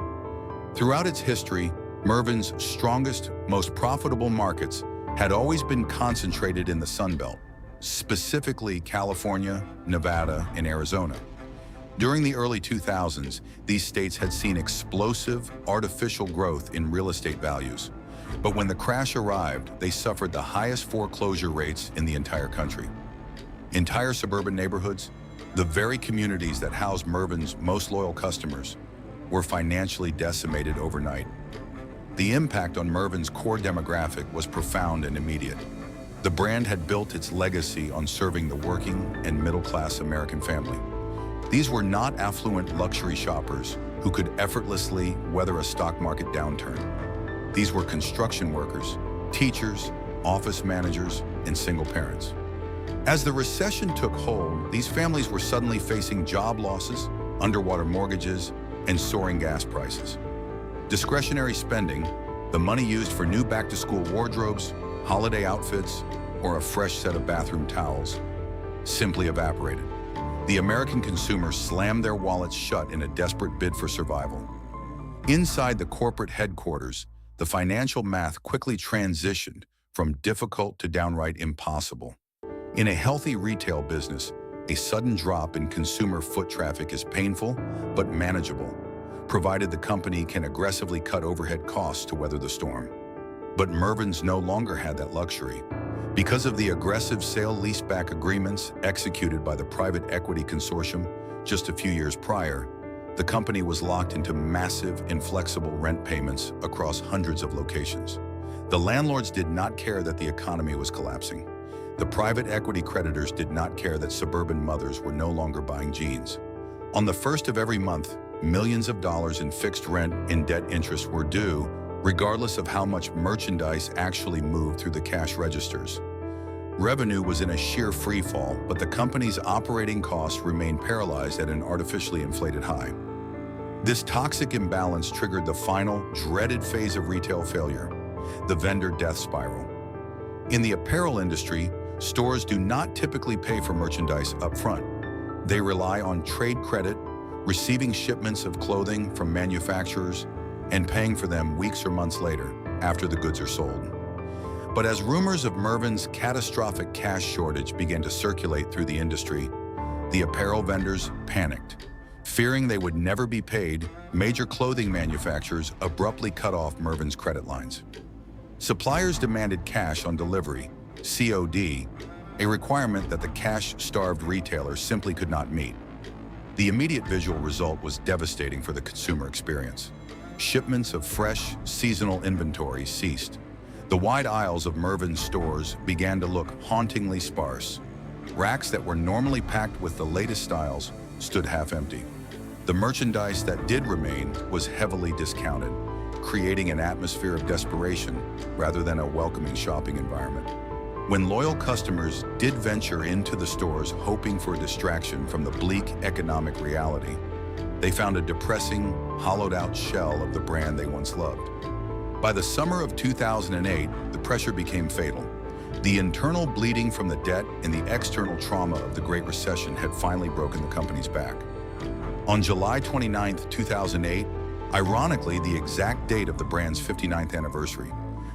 Speaker 1: Throughout its history, Mervyn's strongest, most profitable markets had always been concentrated in the Sun Belt, specifically California, Nevada, and Arizona. During the early 2000s, these states had seen explosive, artificial growth in real estate values. But when the crash arrived, they suffered the highest foreclosure rates in the entire country. Entire suburban neighborhoods, the very communities that housed Mervyn's most loyal customers, were financially decimated overnight. The impact on Mervyn's core demographic was profound and immediate. The brand had built its legacy on serving the working and middle-class American family. These were not affluent luxury shoppers who could effortlessly weather a stock market downturn. These were construction workers, teachers, office managers, and single parents. As the recession took hold, these families were suddenly facing job losses, underwater mortgages, and soaring gas prices. Discretionary spending, the money used for new back-to-school wardrobes, holiday outfits, or a fresh set of bathroom towels, simply evaporated. The American consumer slammed their wallets shut in a desperate bid for survival. Inside the corporate headquarters, the financial math quickly transitioned from difficult to downright impossible. In a healthy retail business, a sudden drop in consumer foot traffic is painful but manageable, provided the company can aggressively cut overhead costs to weather the storm. But Mervyn's no longer had that luxury. Because of the aggressive sale-leaseback agreements executed by the private equity consortium just a few years prior, the company was locked into massive, inflexible rent payments across hundreds of locations. The landlords did not care that the economy was collapsing. The private equity creditors did not care that suburban mothers were no longer buying jeans. On the first of every month, millions of dollars in fixed rent and debt interest were due, regardless of how much merchandise actually moved through the cash registers. Revenue was in a sheer freefall, but the company's operating costs remained paralyzed at an artificially inflated high. This toxic imbalance triggered the final, dreaded phase of retail failure, the vendor death spiral. In the apparel industry, stores do not typically pay for merchandise up front. They rely on trade credit, receiving shipments of clothing from manufacturers, and paying for them weeks or months later, after the goods are sold. But as rumors of Mervyn's catastrophic cash shortage began to circulate through the industry, the apparel vendors panicked. Fearing they would never be paid, major clothing manufacturers abruptly cut off Mervyn's credit lines. Suppliers demanded cash on delivery, COD, a requirement that the cash-starved retailer simply could not meet. The immediate visual result was devastating for the consumer experience. Shipments of fresh, seasonal inventory ceased. The wide aisles of Mervyn's stores began to look hauntingly sparse. Racks that were normally packed with the latest styles stood half empty. The merchandise that did remain was heavily discounted, creating an atmosphere of desperation rather than a welcoming shopping environment. When loyal customers did venture into the stores hoping for a distraction from the bleak economic reality, they found a depressing, hollowed-out shell of the brand they once loved. By the summer of 2008, the pressure became fatal. The internal bleeding from the debt and the external trauma of the Great Recession had finally broken the company's back. On July 29, 2008, ironically the exact date of the brand's 59th anniversary,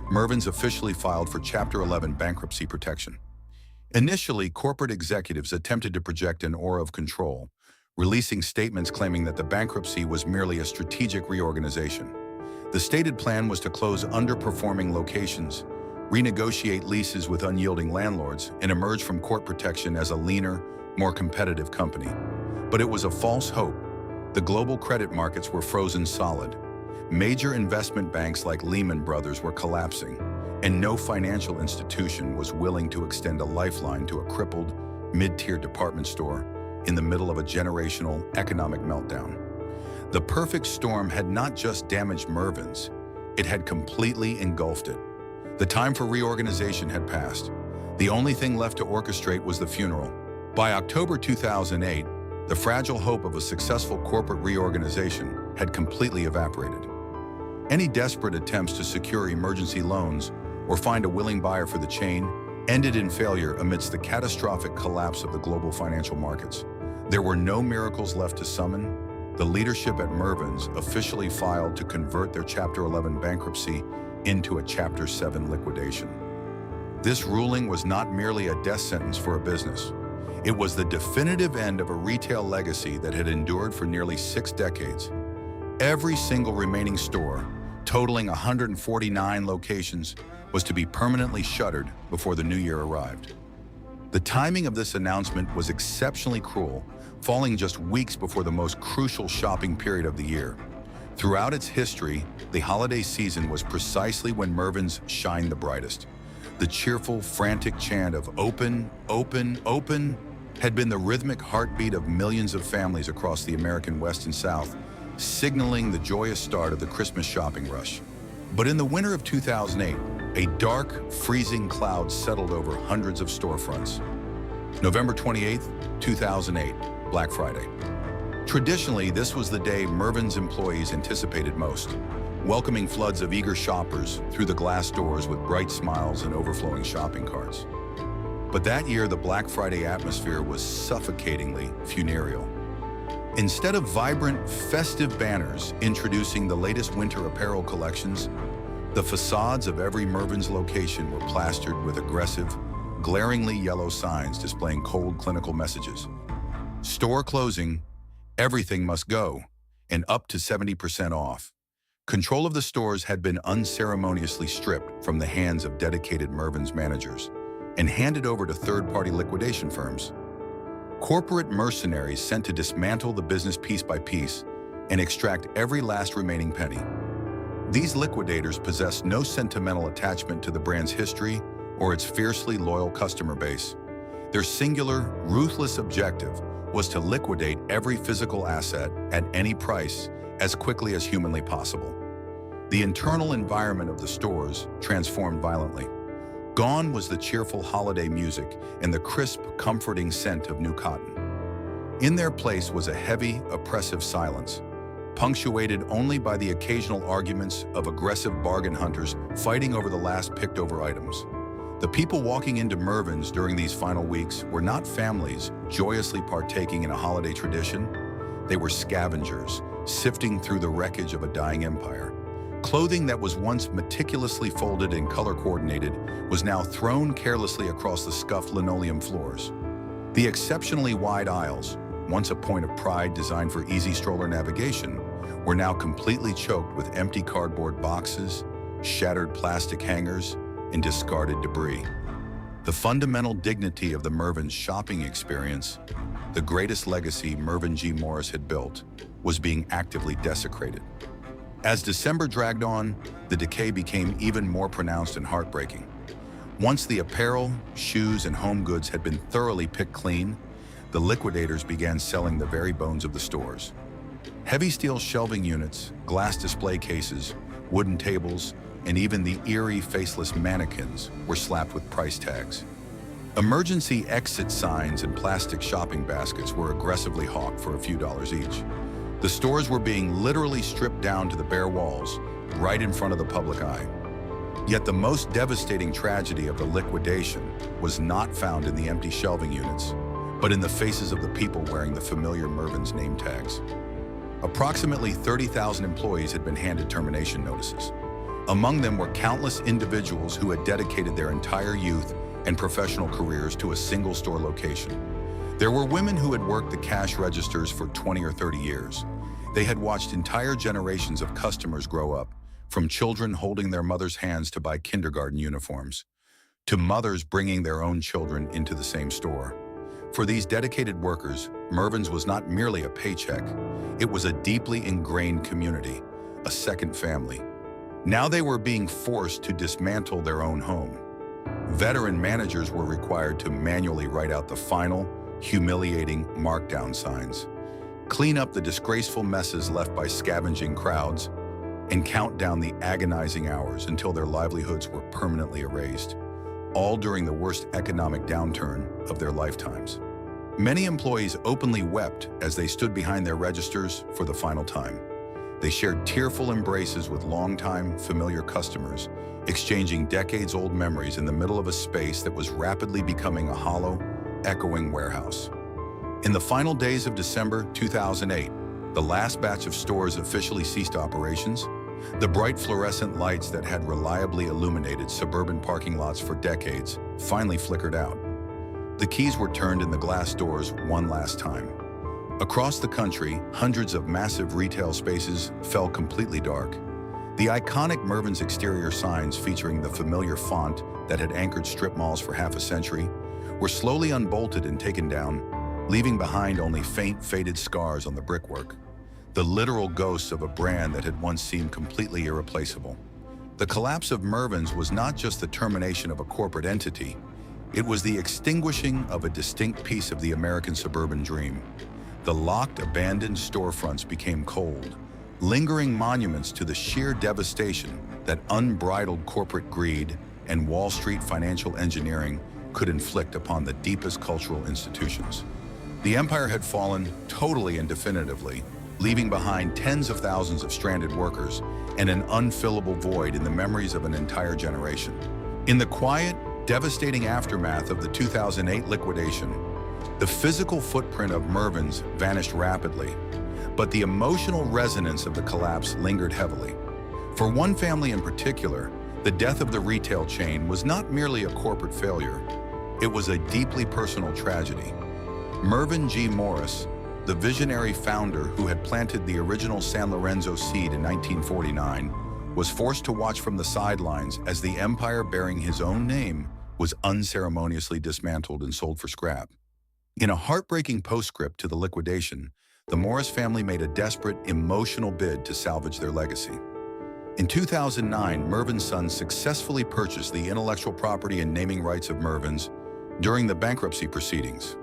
Speaker 1: Mervyn's officially filed for Chapter 11 bankruptcy protection. Initially, corporate executives attempted to project an aura of control, releasing statements claiming that the bankruptcy was merely a strategic reorganization. The stated plan was to close underperforming locations, renegotiate leases with unyielding landlords, and emerge from court protection as a leaner, more competitive company. But it was a false hope. The global credit markets were frozen solid. Major investment banks like Lehman Brothers were collapsing, and no financial institution was willing to extend a lifeline to a crippled, mid-tier department store in the middle of a generational economic meltdown. The perfect storm had not just damaged Mervyn's, it had completely engulfed it. The time for reorganization had passed. The only thing left to orchestrate was the funeral. By October 2008, the fragile hope of a successful corporate reorganization had completely evaporated. Any desperate attempts to secure emergency loans or find a willing buyer for the chain ended in failure amidst the catastrophic collapse of the global financial markets. There were no miracles left to summon. The leadership at Mervyn's officially filed to convert their Chapter 11 bankruptcy into a Chapter 7 liquidation. This ruling was not merely a death sentence for a business. It was the definitive end of a retail legacy that had endured for nearly 6 decades. Every single remaining store, totaling 149 locations, was to be permanently shuttered before the new year arrived. The timing of this announcement was exceptionally cruel, falling just weeks before the most crucial shopping period of the year. Throughout its history, the holiday season was precisely when Mervyn's shined the brightest. The cheerful, frantic chant of "Open, open, open" had been the rhythmic heartbeat of millions of families across the American West and South, signaling the joyous start of the Christmas shopping rush. But in the winter of 2008, a dark, freezing cloud settled over hundreds of storefronts. November 28, 2008, Black Friday. Traditionally, this was the day Mervyn's employees anticipated most, welcoming floods of eager shoppers through the glass doors with bright smiles and overflowing shopping carts. But that year, the Black Friday atmosphere was suffocatingly funereal. Instead of vibrant, festive banners introducing the latest winter apparel collections, the facades of every Mervyn's location were plastered with aggressive, glaringly yellow signs displaying cold clinical messages. Store closing, everything must go, and up to 70% off. Control of the stores had been unceremoniously stripped from the hands of dedicated Mervyn's managers and handed over to third-party liquidation firms. Corporate mercenaries sent to dismantle the business piece by piece and extract every last remaining penny. These liquidators possessed no sentimental attachment to the brand's history or its fiercely loyal customer base. Their singular, ruthless objective was to liquidate every physical asset at any price as quickly as humanly possible. The internal environment of the stores transformed violently. Gone was the cheerful holiday music and the crisp, comforting scent of new cotton. In their place was a heavy, oppressive silence, punctuated only by the occasional arguments of aggressive bargain hunters fighting over the last picked-over items. The people walking into Mervyn's during these final weeks were not families joyously partaking in a holiday tradition. They were scavengers, sifting through the wreckage of a dying empire. Clothing that was once meticulously folded and color-coordinated was now thrown carelessly across the scuffed linoleum floors. The exceptionally wide aisles, once a point of pride designed for easy stroller navigation, were now completely choked with empty cardboard boxes, shattered plastic hangers, and discarded debris. The fundamental dignity of the Mervyn's shopping experience, the greatest legacy Mervyn G. Morris had built, was being actively desecrated. As December dragged on, the decay became even more pronounced and heartbreaking. Once the apparel, shoes, and home goods had been thoroughly picked clean, the liquidators began selling the very bones of the stores. Heavy steel shelving units, glass display cases, wooden tables, and even the eerie, faceless mannequins were slapped with price tags. Emergency exit signs and plastic shopping baskets were aggressively hawked for a few dollars each. The stores were being literally stripped down to the bare walls, right in front of the public eye. Yet the most devastating tragedy of the liquidation was not found in the empty shelving units, but in the faces of the people wearing the familiar Mervyn's name tags. Approximately 30,000 employees had been handed termination notices. Among them were countless individuals who had dedicated their entire youth and professional careers to a single store location. There were women who had worked the cash registers for 20 or 30 years. They had watched entire generations of customers grow up, from children holding their mothers' hands to buy kindergarten uniforms, to mothers bringing their own children into the same store. For these dedicated workers, Mervyn's was not merely a paycheck. It was a deeply ingrained community, a second family. Now they were being forced to dismantle their own home. Veteran managers were required to manually write out the final, humiliating markdown signs, clean up the disgraceful messes left by scavenging crowds, and count down the agonizing hours until their livelihoods were permanently erased, all during the worst economic downturn of their lifetimes. Many employees openly wept as they stood behind their registers for the final time. They shared tearful embraces with longtime, familiar customers, exchanging decades-old memories in the middle of a space that was rapidly becoming a hollow, echoing warehouse. In the final days of December 2008, the last batch of stores officially ceased operations. The bright fluorescent lights that had reliably illuminated suburban parking lots for decades finally flickered out. The keys were turned in the glass doors one last time. Across the country, hundreds of massive retail spaces fell completely dark. The iconic Mervyn's exterior signs featuring the familiar font that had anchored strip malls for half a century were slowly unbolted and taken down, leaving behind only faint, faded scars on the brickwork, the literal ghosts of a brand that had once seemed completely irreplaceable. The collapse of Mervyn's was not just the termination of a corporate entity, it was the extinguishing of a distinct piece of the American suburban dream. The locked, abandoned storefronts became cold, lingering monuments to the sheer devastation that unbridled corporate greed and Wall Street financial engineering could inflict upon the deepest cultural institutions. The empire had fallen totally and definitively, leaving behind tens of thousands of stranded workers and an unfillable void in the memories of an entire generation. In the quiet, devastating aftermath of the 2008 liquidation, the physical footprint of Mervyn's vanished rapidly, but the emotional resonance of the collapse lingered heavily. For one family in particular, the death of the retail chain was not merely a corporate failure, it was a deeply personal tragedy. Mervyn G. Morris, the visionary founder who had planted the original San Lorenzo seed in 1949, was forced to watch from the sidelines as the empire bearing his own name was unceremoniously dismantled and sold for scrap. In a heartbreaking postscript to the liquidation, the Morris family made a desperate, emotional bid to salvage their legacy. In 2009, Mervyn's sons successfully purchased the intellectual property and naming rights of Mervyn's during the bankruptcy proceedings.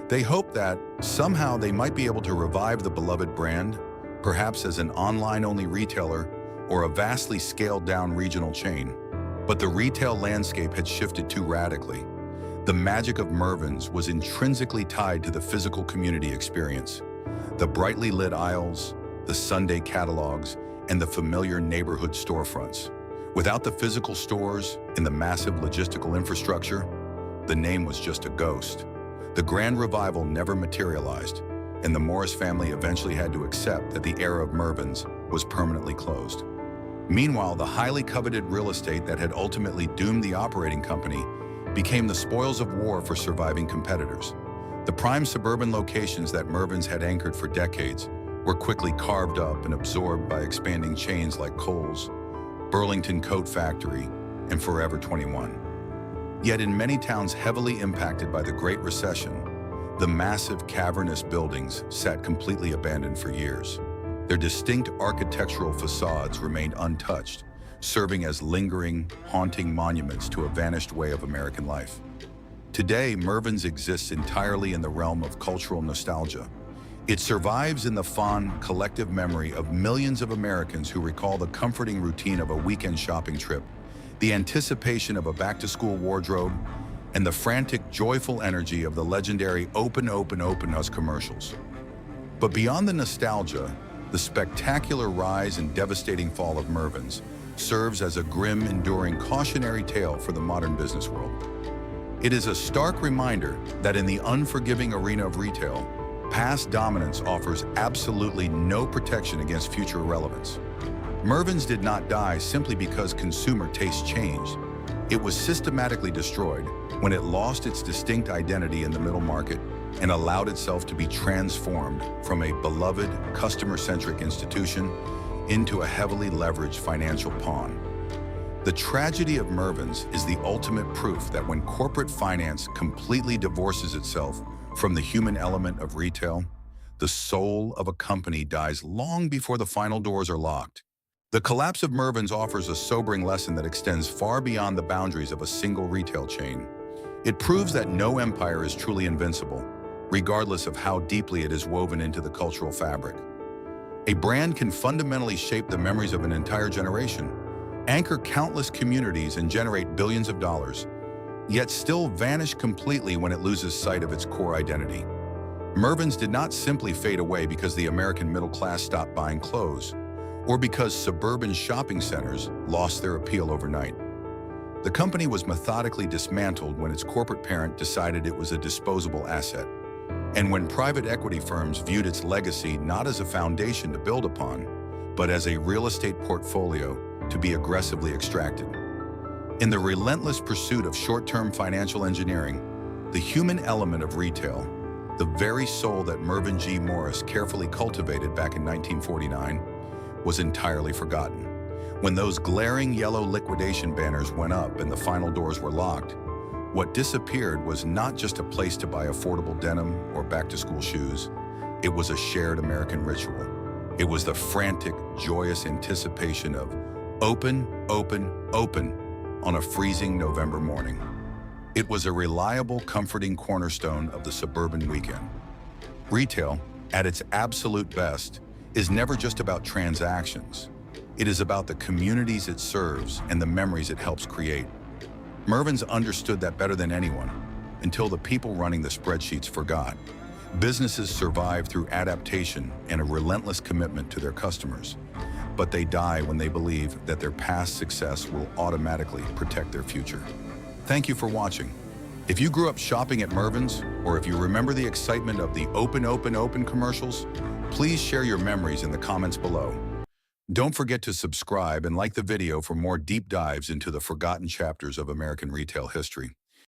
Speaker 1: They hoped that somehow they might be able to revive the beloved brand, perhaps as an online-only retailer or a vastly scaled-down regional chain. But the retail landscape had shifted too radically. The magic of Mervyn's was intrinsically tied to the physical community experience. The brightly lit aisles, the Sunday catalogs, and the familiar neighborhood storefronts. Without the physical stores and the massive logistical infrastructure, the name was just a ghost. The grand revival never materialized, and the Morris family eventually had to accept that the era of Mervyn's was permanently closed. Meanwhile, the highly coveted real estate that had ultimately doomed the operating company became the spoils of war for surviving competitors. The prime suburban locations that Mervyn's had anchored for decades were quickly carved up and absorbed by expanding chains like Kohl's, Burlington Coat Factory, and Forever 21. Yet in many towns heavily impacted by the Great Recession, the massive cavernous buildings sat completely abandoned for years. Their distinct architectural facades remained untouched, serving as lingering, haunting monuments to a vanished way of American life. Today, Mervyn's exists entirely in the realm of cultural nostalgia. It survives in the fond, collective memory of millions of Americans who recall the comforting routine of a weekend shopping trip, the anticipation of a back-to-school wardrobe, and the frantic, joyful energy of the legendary Open, Open, Open House commercials. But beyond the nostalgia, the spectacular rise and devastating fall of Mervyn's serves as a grim, enduring cautionary tale for the modern business world. It is a stark reminder that in the unforgiving arena of retail, past dominance offers absolutely no protection against future irrelevance. Mervyn's did not die simply because consumer tastes changed. It was systematically destroyed when it lost its distinct identity in the middle market and allowed itself to be transformed from a beloved, customer-centric institution into a heavily leveraged financial pawn. The tragedy of Mervyn's is the ultimate proof that when corporate finance completely divorces itself from the human element of retail, the soul of a company dies long before the final doors are locked. The collapse of Mervyn's offers a sobering lesson that extends far beyond the boundaries of a single retail chain. It proves that no empire is truly invincible, regardless of how deeply it is woven into the cultural fabric. A brand can fundamentally shape the memories of an entire generation, anchor countless communities, and generate billions of dollars, yet still vanish completely when it loses sight of its core identity. Mervyn's did not simply fade away because the American middle class stopped buying clothes, or because suburban shopping centers lost their appeal overnight. The company was methodically dismantled when its corporate parent decided it was a disposable asset, and when private equity firms viewed its legacy not as a foundation to build upon, but as a real estate portfolio to be aggressively extracted. In the relentless pursuit of short-term financial engineering, the human element of retail, the very soul that Mervyn G. Morris carefully cultivated back in 1949, was entirely forgotten. When those glaring yellow liquidation banners went up and the final doors were locked, what disappeared was not just a place to buy affordable denim or back-to-school shoes. It was a shared American ritual. It was the frantic, joyous anticipation of open, open, open on a freezing November morning. It was a reliable, comforting cornerstone of the suburban weekend. Retail, at its absolute best, is never just about transactions. It is about the communities it serves and the memories it helps create. Mervyn's understood that better than anyone, until the people running the spreadsheets forgot. Businesses survive through adaptation and a relentless commitment to their customers, but they die when they believe that their past success will automatically protect their future. Thank you for watching. If you grew up shopping at Mervyn's, or if you remember the excitement of the Open, Open, Open commercials, please share your memories in the comments below. Don't forget to subscribe and like the video for more deep dives into the forgotten chapters of American retail history.